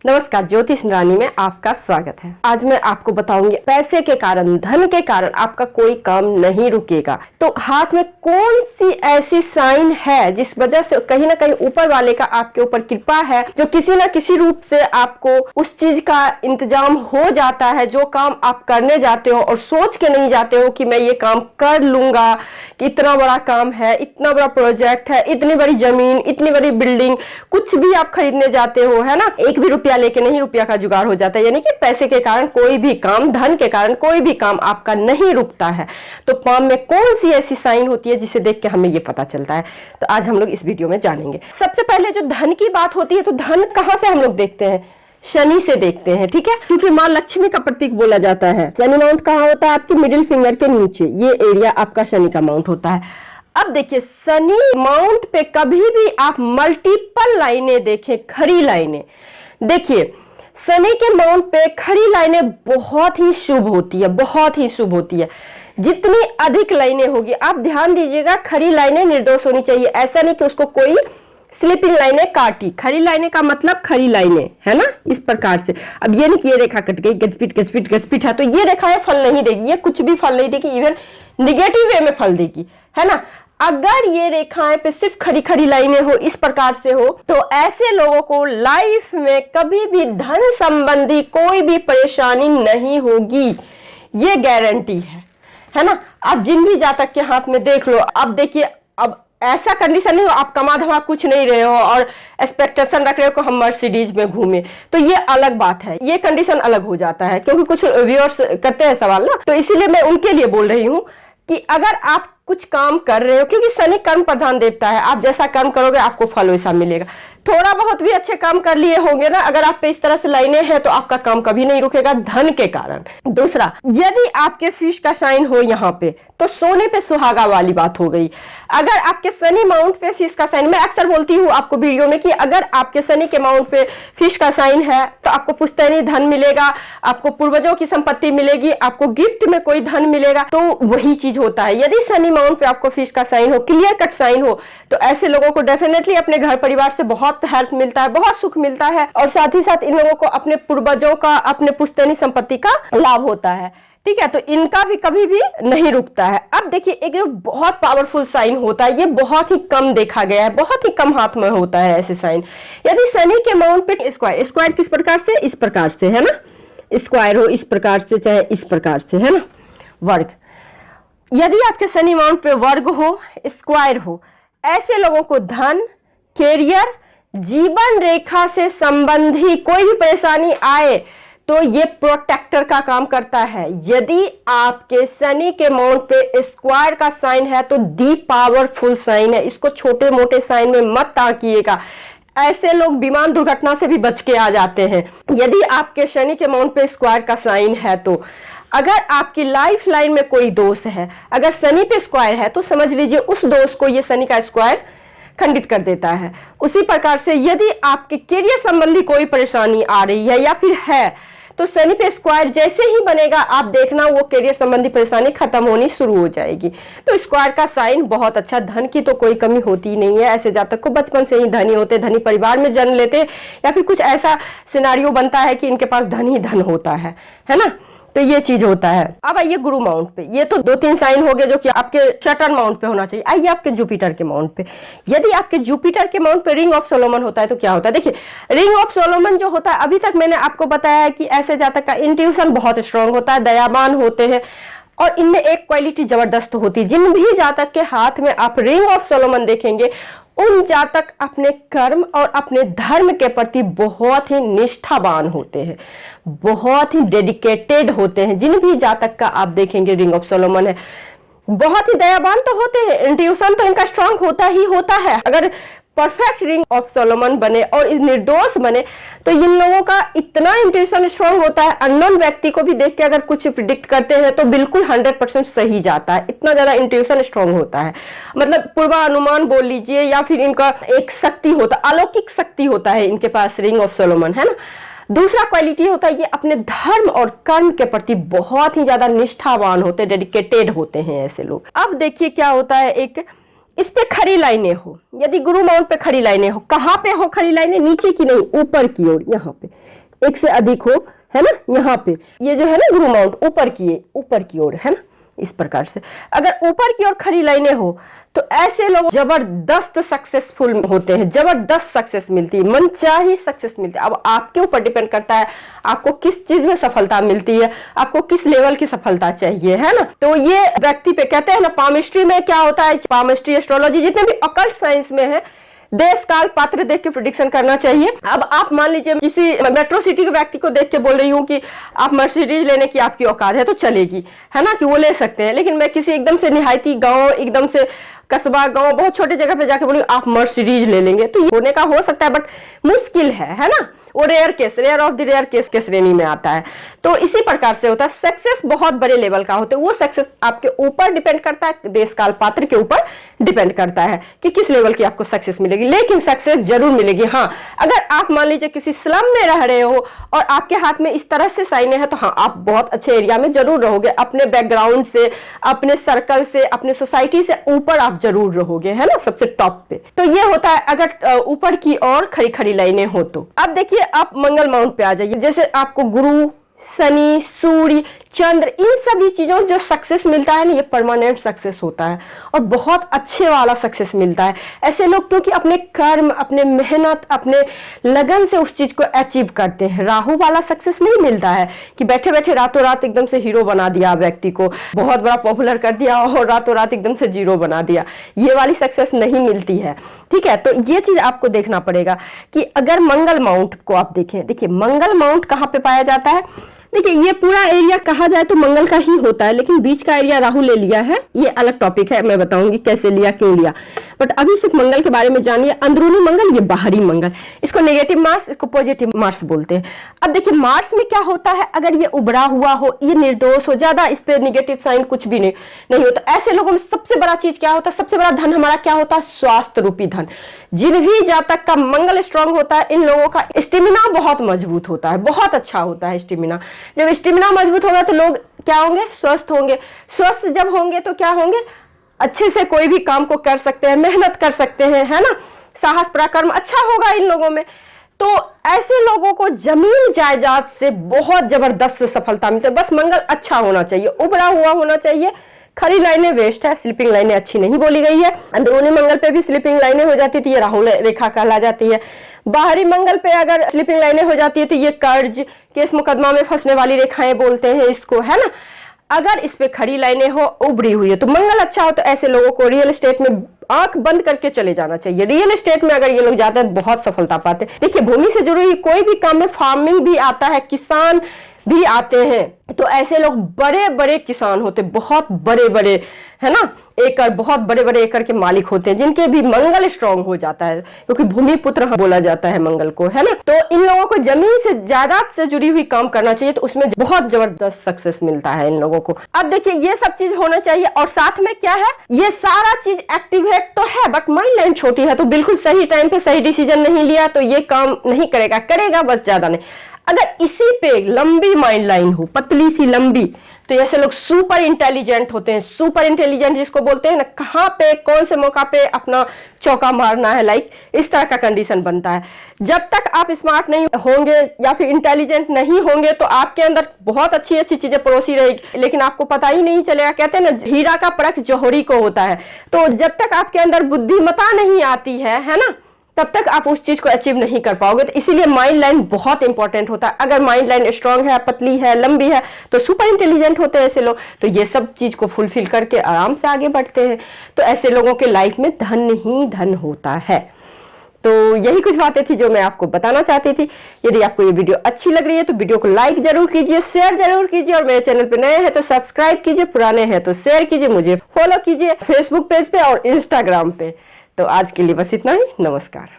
नमस्कार, ज्योतिष रानी में आपका स्वागत है। आज मैं आपको बताऊंगी पैसे के कारण, धन के कारण आपका कोई काम नहीं रुकेगा। तो हाथ में कौन सी ऐसी साइन है जिस वजह से कहीं ना कहीं ऊपर वाले का आपके ऊपर कृपा है, जो किसी ना किसी रूप से आपको उस चीज का इंतजाम हो जाता है जो काम आप करने जाते हो और सोच के नहीं जाते हो कि मैं ये काम कर लूंगा, कि इतना बड़ा काम है, इतना बड़ा प्रोजेक्ट है, इतनी बड़ी जमीन, इतनी बड़ी बिल्डिंग, कुछ भी आप खरीदने जाते हो, है ना, एक भी रुपया लेके नहीं, रुपया का जुगाड़ हो जाता है। यानी कि पैसे के कारण कोई भी काम, धन के कारण कोई भी काम आपका नहीं रुकता है। तो पाम में कौन सी ऐसी साइन होती है जिसे देख के हमें ये पता चलता है, तो आज हम लोग इस वीडियो में जानेंगे। सबसे पहले जो धन की बात होती है, तो धन कहां से हम लोग देखते हैं? शनि से देखते हैं, ठीक है, क्योंकि मां लक्ष्मी का प्रतीक बोला जाता है। शनि माउंट कहाँ होता है? आपके मिडिल फिंगर के नीचे, ये एरिया आपका शनि का माउंट होता है। अब देखिए, शनि माउंट पे कभी भी आप मल्टीपल लाइनें देखें, खड़ी लाइनें देखिए, शनि के माउंट पे खड़ी लाइनें बहुत ही शुभ होती है, बहुत ही शुभ होती है। जितनी अधिक लाइनें होगी, आप ध्यान दीजिएगा, खड़ी लाइनें निर्दोष होनी चाहिए। ऐसा नहीं कि उसको कोई स्लिपिंग लाइनें काटी। खड़ी लाइनें का मतलब खड़ी लाइनें, है ना, इस प्रकार से। अब ये नहीं कि ये रेखा कट गई, गजपिट गजपिट गजपिट है, तो ये रेखाएं फल नहीं देगी, ये कुछ भी फल नहीं देगी, इवन निगेटिव वे में फल देगी, है ना। अगर ये रेखाएं पे सिर्फ खड़ी खड़ी लाइनें हो, इस प्रकार से हो, तो ऐसे लोगों को लाइफ में कभी भी धन संबंधी कोई भी परेशानी नहीं होगी, ये गारंटी है ना। आप जिन भी जातक के हाथ में देख लो, अब देखिए, अब ऐसा कंडीशन नहीं हो आप कमा धमा कुछ नहीं रहे हो और एक्सपेक्टेशन रख रहे हो कि हम मर्सिडीज में घूमे, तो ये अलग बात है, ये कंडीशन अलग हो जाता है। क्योंकि कुछ व्यूअर्स करते हैं सवाल ना, तो इसीलिए मैं उनके लिए बोल रही हूँ कि अगर आप कुछ काम कर रहे हो, क्योंकि शनि कर्म प्रधान देवता है, आप जैसा कर्म करोगे आपको फल वैसा मिलेगा। थोड़ा बहुत भी अच्छे काम कर लिए होंगे ना, अगर आप पे इस तरह से लाइनें हैं, तो आपका काम कभी नहीं रुकेगा धन के कारण। दूसरा, यदि आपके फिश का साइन हो यहाँ पे, तो सोने पे सुहागा वाली बात हो गई। अगर आपके शनि माउंट पे फिश का साइन, मैं अक्सर बोलती हूँ आपको वीडियो में कि अगर आपके शनि के माउंट पे फिश का साइन है, तो आपको पुश्तैनी धन मिलेगा, आपको पूर्वजों की संपत्ति मिलेगी, आपको गिफ्ट में कोई धन मिलेगा। तो वही चीज होता है, यदि शनि माउंट पे आपको फिश का साइन हो, क्लियर कट साइन हो, तो ऐसे लोगों को डेफिनेटली अपने घर परिवार से बहुत हेल्प मिलता है, बहुत सुख मिलता है, और साथ ही साथ इन लोगों को अपने पूर्वजों का, अपने पुश्तैनी संपत्ति का लाभ होता है, ठीक है। तो इनका भी कभी भी नहीं रुकता है। अब देखिए, एक जो बहुत पावरफुल साइन होता है, ये बहुत ही कम देखा गया है, बहुत ही कम हाथ में होता है ऐसे साइन। यदि शनि के माउंट पे स्क्वायर, स्क्वायर किस प्रकार से? इस प्रकार से, है ना, स्क्वायर हो इस प्रकार से, चाहे इस प्रकार से, है ना, वर्ग। यदि आपके शनि माउंट पे वर्ग हो, स्क्वायर हो, ऐसे लोगों को धन, कैरियर, जीवन रेखा से संबंधी कोई भी परेशानी आए तो ये प्रोटेक्टर का काम करता है। यदि आपके शनि के माउंट पे स्क्वायर का साइन है, तो दी पावरफुल साइन है, इसको छोटे मोटे साइन में मत ताकिएगा। ऐसे लोग विमान दुर्घटना से भी बच के आ जाते हैं। यदि आपके शनि के माउंट पे स्क्वायर का साइन है, तो अगर आपकी लाइफ लाइन में कोई दोष है, अगर शनि पे स्क्वायर है, तो समझ लीजिए उस दोष को ये शनि का स्क्वायर खंडित कर देता है। उसी प्रकार से यदि आपके करियर संबंधी कोई परेशानी आ रही है या फिर है, तो शनि पे स्क्वायर जैसे ही बनेगा, आप देखना वो करियर संबंधी परेशानी खत्म होनी शुरू हो जाएगी। तो स्क्वायर का साइन बहुत अच्छा, धन की तो कोई कमी होती नहीं है। ऐसे जातक को बचपन से ही धनी होते, धनी परिवार में जन्म लेते, या फिर कुछ ऐसा सिनारियो बनता है कि इनके पास धन ही धन होता है ना। तो ये चीज होता है। अब आइए गुरु माउंट पे, ये तो 2-3 साइन हो गए जो कि आपके सैटर्न माउंट पे होना चाहिए। आइए आपके जुपिटर के माउंट पे। यदि आपके जुपिटर के माउंट पे रिंग ऑफ सोलोमन होता है, तो क्या होता है? देखिए, रिंग ऑफ सोलोमन जो होता है, अभी तक मैंने आपको बताया है कि ऐसे जातक का इंट्यूशन बहुत स्ट्रांग होता है, दयावान होते हैं, और इनमें एक क्वालिटी जबरदस्त होती है। जिन भी जातक के हाथ में आप रिंग ऑफ सोलोमन देखेंगे, उन जातक अपने कर्म और अपने धर्म के प्रति बहुत ही निष्ठावान होते हैं, बहुत ही डेडिकेटेड होते हैं। जिन भी जातक का आप देखेंगे रिंग ऑफ सोलोमन है, बहुत ही दयावान तो होते हैं, इंट्यूशन तो इनका स्ट्रांग होता ही होता है। अगर परफेक्ट रिंग ऑफ सोलोमन बने और निर्दोष बने, तो इन लोगों का इतना इंट्यूशन स्ट्रांग होता है, अननोन व्यक्ति को भी देख के अगर कुछ प्रिडिक्ट करते हैं तो बिल्कुल 100% सही जाता है। इतना ज्यादा इंट्यूशन स्ट्रांग होता है, मतलब पूर्वानुमान बोल लीजिए, या फिर इनका एक शक्ति होता, अलौकिक शक्ति होता है इनके पास, रिंग ऑफ सोलोमन, है ना। दूसरा क्वालिटी होता है, ये अपने धर्म और कर्म के प्रति बहुत ही ज्यादा निष्ठावान होते, डेडिकेटेड होते हैं ऐसे लोग। अब देखिए क्या होता है, एक इस पे खड़ी लाइनें हो, यदि गुरु माउंट पे खड़ी लाइनें हो, कहाँ पे हो खड़ी लाइनें? नीचे की नहीं, ऊपर की ओर, यहाँ पे एक से अधिक हो, है ना, यहाँ पे ये जो है ना गुरु माउंट ऊपर की ओर है ना, इस प्रकार से अगर ऊपर की ओर खड़ी लाइनें हो तो ऐसे लोग जबरदस्त सक्सेसफुल होते हैं, जबरदस्त सक्सेस मिलती है, मनचाही सक्सेस मिलती है। अब आपके ऊपर डिपेंड करता है आपको किस चीज में सफलता मिलती है, आपको किस लेवल की सफलता चाहिए, है ना। तो ये व्यक्ति पे कहते हैं ना, पामिस्ट्री में क्या होता है, पामिस्ट्री, एस्ट्रोलॉजी, जितने भी अकल्ट साइंस में है, देश काल पात्र देख के प्रेडिक्शन करना चाहिए। अब आप मान लीजिए किसी मेट्रो सिटी के व्यक्ति को देख के बोल रही हूँ कि आप मर्सिडीज लेने की आपकी औकात है तो चलेगी, है ना, कि वो ले सकते हैं। लेकिन मैं किसी एकदम से निहायती गांव, एकदम से कस्बा, गांव, बहुत छोटे जगह पे जाके बोलूंगी आप मर्सिडीज ले लेंगे, तो ये होने का हो सकता है, बट मुश्किल है ना। वो rare case, rare of the rare case के श्रेणी में आता है। तो इसी प्रकार से होता है, सक्सेस बहुत बड़े लेवल का होता है। वो सक्सेस आपके ऊपर डिपेंड करता है, देश काल पात्र के ऊपर डिपेंड करता है कि किस लेवल की आपको सक्सेस मिलेगी, लेकिन सक्सेस जरूर मिलेगी। हाँ, अगर आप मान लीजिए किसी स्लम में रह रहे हो और आपके हाथ में इस तरह से साइनें हैं, तो हाँ, आप बहुत अच्छे एरिया में जरूर रहोगे, अपने बैकग्राउंड से, अपने सर्कल से, अपने सोसाइटी से ऊपर आप जरूर रहोगे, है ना, सबसे टॉप पे। तो ये होता है अगर ऊपर की ओर खड़ी खड़ी लाइनें हो तो। अब देखिए आप मंगल माउंट पे आ जाइए। जैसे आपको गुरु, शनि, सूर्य, चंद्र, इन सभी चीजों जो सक्सेस मिलता है ना, ये परमानेंट सक्सेस होता है और बहुत अच्छे वाला सक्सेस मिलता है। ऐसे लोग क्योंकि अपने कर्म, अपने मेहनत, अपने लगन से उस चीज को अचीव करते हैं। राहु वाला सक्सेस नहीं मिलता है कि बैठे बैठे रातों रात एकदम से हीरो बना दिया व्यक्ति को, बहुत बड़ा पॉपुलर कर दिया और रातों रात एकदम से जीरो बना दिया, ये वाली सक्सेस नहीं मिलती है। ठीक है, तो ये चीज आपको देखना पड़ेगा कि अगर मंगल माउंट को आप देखें, देखिए मंगल माउंट कहाँ पे पाया जाता है। देखिए ये पूरा एरिया कहा जाए तो मंगल का ही होता है, लेकिन बीच का एरिया राहु ले लिया है, ये अलग टॉपिक है, मैं बताऊंगी कैसे लिया, क्यों लिया। बट अभी सिर्फ मंगल के बारे में जानिए। अंदरूनी मंगल, ये बाहरी मंगल, इसको नेगेटिव मार्स, इसको पॉजिटिव मार्स बोलते हैं। अब देखिए मार्स में क्या होता है, अगर ये उभरा हुआ हो, ये निर्दोष हो, ज्यादा इस पे नेगेटिव साइन कुछ भी नहीं होता, ऐसे लोगों में सबसे बड़ा चीज क्या होता है, सबसे बड़ा धन हमारा क्या होता है, स्वास्थ्य रूपी धन। जिन भी जातक का मंगल स्ट्रांग होता है, इन लोगों का स्टेमिना बहुत मजबूत होता है, बहुत अच्छा होता है स्टेमिना। जब स्टेमिना मजबूत होगा तो लोग क्या होंगे, स्वस्थ होंगे। स्वस्थ जब होंगे तो क्या होंगे, अच्छे से कोई भी काम को कर सकते हैं, मेहनत कर सकते हैं, है ना, साहस पराक्रम अच्छा होगा इन लोगों में। तो ऐसे लोगों को जमीन जायदाद से बहुत जबरदस्त सफलता मिलती है। बस मंगल अच्छा होना चाहिए, उभरा हुआ होना चाहिए। खड़ी लाइनें वेस्ट है, स्लीपिंग लाइनें अच्छी नहीं बोली गई है। अंदरूनी मंगल पे भी स्लीपिंग लाइनें हो जाती थी, ये राहु रेखा कहला जाती है। बाहरी मंगल पे अगर स्लीपिंग लाइनें हो जाती है तो ये कर्ज, केस मुकदमा में फंसने वाली रेखाएं बोलते हैं इसको, है ना। अगर इस पे खड़ी लाइनें हो, उभरी हुई है, तो मंगल अच्छा हो, तो ऐसे लोगों को रियल एस्टेट में आंख बंद करके चले जाना चाहिए। रियल एस्टेट में अगर ये लोग जाते हैं बहुत सफलता पाते हैं। देखिए भूमि से जुड़ी हुई कोई भी काम में, फार्मिंग भी आता है, किसान भी आते हैं, तो ऐसे लोग बड़े बड़े किसान होते, बहुत बड़े बड़े, है ना, एकड़, बहुत बड़े बड़े एकड़ के मालिक होते हैं, जिनके भी मंगल स्ट्रांग हो जाता है, क्योंकि भूमि पुत्र बोला जाता है मंगल को, है ना। तो इन लोगों को जमीन से, जायदाद से जुड़ी हुई काम करना चाहिए, तो उसमें बहुत जबरदस्त सक्सेस मिलता है इन लोगों को। अब देखिए ये सब चीज होना चाहिए, और साथ में क्या है, ये सारा चीज एक्टिवेट तो है, बट माइंड लाइन छोटी है, तो बिल्कुल सही टाइम पे सही डिसीजन नहीं लिया तो ये काम नहीं करेगा, बस ज्यादा नहीं। अगर इसी पे लंबी माइंड लाइन हो, पतली सी लंबी, तो ऐसे लोग सुपर इंटेलिजेंट होते हैं। सुपर इंटेलिजेंट जिसको बोलते हैं ना, कहाँ पे कौन से मौका पे अपना चौका मारना है, लाइक इस तरह का कंडीशन बनता है। जब तक आप स्मार्ट नहीं होंगे या फिर इंटेलिजेंट नहीं होंगे तो आपके अंदर बहुत अच्छी अच्छी चीजें परोसी रहेगी, लेकिन आपको पता ही नहीं चलेगा। कहते हैं ना, हीरा का परख जौहरी को होता है। तो जब तक आपके अंदर बुद्धिमत्ता नहीं आती है ना, तब तक आप उस चीज को अचीव नहीं कर पाओगे। तो इसीलिए माइंड लाइन बहुत इंपॉर्टेंट होता है। अगर माइंड लाइन स्ट्रांग है, पतली है, लंबी है, तो सुपर इंटेलिजेंट होते हैं ऐसे लोग, तो ये सब चीज को फुलफिल करके आराम से आगे बढ़ते हैं। तो ऐसे लोगों के लाइफ में धन ही धन होता है। तो यही कुछ बातें थी जो मैं आपको बताना चाहती थी। यदि आपको ये वीडियो अच्छी लग रही है तो वीडियो को लाइक जरूर कीजिए, शेयर जरूर कीजिए, और मेरे चैनल पे नए हैं तो सब्सक्राइब कीजिए, पुराने हैं तो शेयर कीजिए, मुझे फॉलो कीजिए फेसबुक पेज पे और इंस्टाग्राम पे। तो आज के लिए बस इतना ही, नमस्कार।